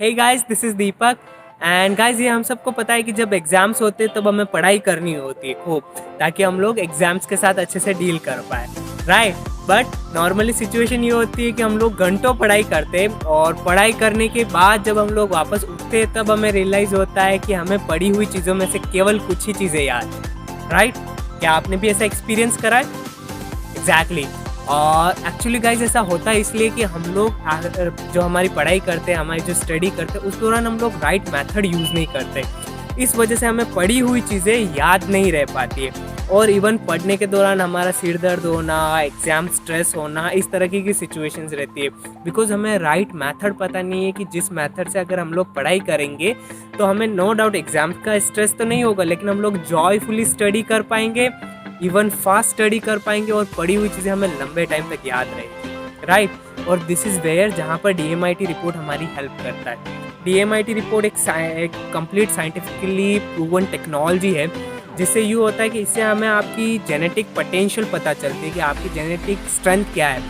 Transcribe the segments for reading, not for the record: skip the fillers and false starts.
Hey guys, this is Deepak. And guys, ये हम सबको पता है कि जब एग्ज़ाम्स होते हैं तब हमें पढ़ाई करनी होती है खूब, ताकि हम लोग एग्ज़ाम्स के साथ अच्छे से डील कर पाए, राइट। बट नॉर्मली सिचुएशन ये होती है कि हम लोग घंटों पढ़ाई करते हैं और पढ़ाई करने के बाद जब हम लोग वापस उठते हैं तब हमें रियलाइज़ होता है कि हमें पढ़ी हुई चीज़ों में से केवल कुछ ही चीज़ें याद हैं, राइट। क्या आपने भी ऐसा एक्सपीरियंस करा है? एग्जैक्टली। और एक्चुअली गाइज ऐसा होता है इसलिए कि हम लोग जो हमारी पढ़ाई करते हैं, हमारी जो स्टडी करते हैं, उस दौरान हम लोग राइट मेथड यूज़ नहीं करते। इस वजह से हमें पढ़ी हुई चीज़ें याद नहीं रह पाती है और इवन पढ़ने के दौरान हमारा सिर दर्द होना, एग्ज़ाम स्ट्रेस होना, इस तरह की सिचुएशंस रहती है। बिकॉज हमें राइट मेथड पता नहीं है कि जिस मेथड से अगर हम लोग पढ़ाई करेंगे तो हमें नो डाउट एग्ज़ाम का स्ट्रेस तो नहीं होगा, लेकिन हम लोग जॉयफुली स्टडी कर पाएंगे, इवन फास्ट स्टडी कर पाएंगे और पढ़ी हुई चीज़ें हमें लंबे टाइम तक याद रहेगी, राइट। और दिस इज़ वेयर जहाँ पर DMIT रिपोर्ट हमारी हेल्प करता है। DMIT रिपोर्ट एक कंप्लीट साइंटिफिकली प्रूवन टेक्नोलॉजी है, जिससे यूँ होता है कि इससे हमें आपकी जेनेटिक पोटेंशियल पता चलती है कि आपकी जेनेटिक स्ट्रेंथ क्या है।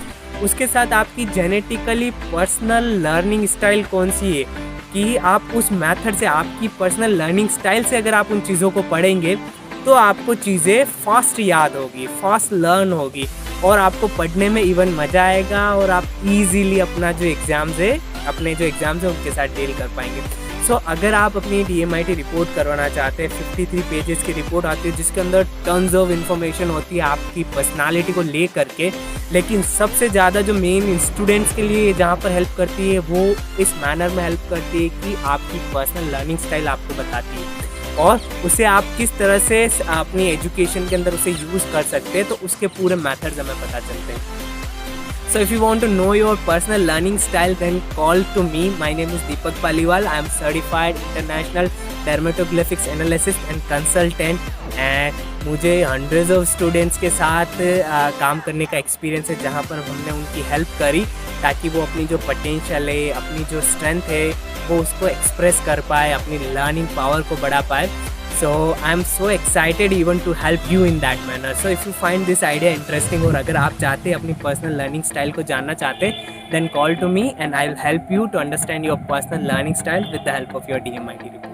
उसके साथ आपकी जेनेटिकली पर्सनल लर्निंग स्टाइल कौन सी है, कि आप उस मेथड से, आपकी पर्सनल लर्निंग स्टाइल से अगर आप उन चीज़ों को पढ़ेंगे तो आपको चीज़ें फास्ट याद होगी, फास्ट लर्न होगी और आपको पढ़ने में इवन मज़ा आएगा और आप इजीली अपने जो एग्ज़ाम्स है उनके साथ डील कर पाएंगे। सो अगर आप अपनी DMIT रिपोर्ट करवाना चाहते हैं, 53 पेजेस की रिपोर्ट आती है जिसके अंदर टन्स ऑफ इन्फॉर्मेशन होती है आपकी पर्सनालिटी को ले करके, लेकिन सबसे ज़्यादा जो मेन स्टूडेंट्स के लिए जहाँ पर हेल्प करती है वो इस मैनर में हेल्प करती है कि आपकी पर्सनल लर्निंग स्टाइल आपको बताती है और उसे आप किस तरह से अपनी एजुकेशन के अंदर उसे यूज़ कर सकते हैं, तो उसके पूरे मेथड्स हमें पता चलते हैं। So if you want to know your personal learning style, then call to me. My name is Deepak Paliwal. I am certified international dermatoglyphics analyst and consultant. And मुझे hundreds of students के साथ काम करने का experience है, जहाँ पर हमने उनकी हेल्प करी ताकि वो अपनी जो पोटेंशियल है, अपनी जो स्ट्रेंथ है, वो उसको एक्सप्रेस कर पाए, अपनी लर्निंग पावर को बढ़ा पाए। So I'm so excited even to help you in that manner. So if you find this idea interesting और अगर आप चाहते हैं अपनी पर्सनल लर्निंग स्टाइल को जानना चाहते हैं, then call to me and I will help you to understand your personal learning style with the help of your DMIT report.